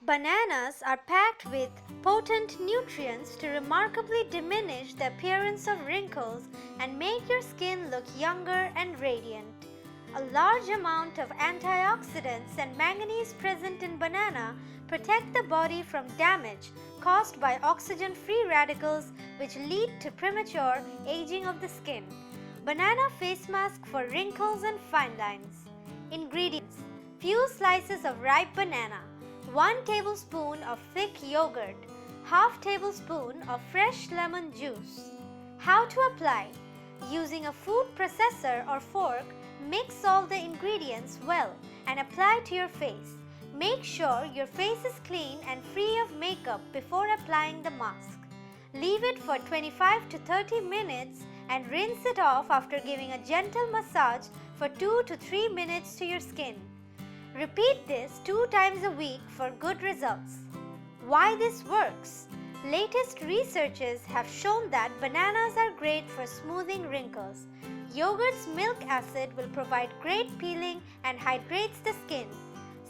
Bananas are packed with potent nutrients to remarkably diminish the appearance of wrinkles and make your skin look younger and radiant. A large amount of antioxidants and manganese present in banana protect the body from damage caused by oxygen-free radicals, which lead to premature aging of the skin. Banana face mask for wrinkles and fine lines. Ingredients: few slices of ripe banana, 1 tablespoon of thick yogurt, half tablespoon of fresh lemon juice. How to apply? Using a food processor or fork, mix all the ingredients well and apply to your face. Make sure your face is clean and free of makeup before applying the mask. Leave it for 25 to 30 minutes and rinse it off after giving a gentle massage for 2 to 3 minutes to your skin. Repeat this 2 times a week for good results. Why this works? Latest researches have shown that bananas are great for smoothing wrinkles. Yogurt's milk acid will provide great peeling and hydrates the skin.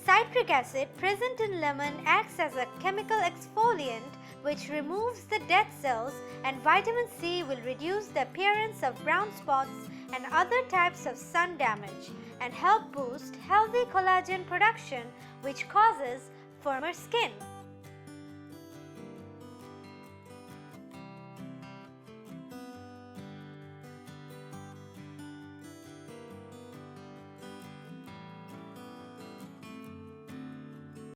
Citric acid present in lemon acts as a chemical exfoliant which removes the dead cells, and vitamin C will reduce the appearance of brown spots and other types of sun damage and help boost healthy collagen production, which causes firmer skin.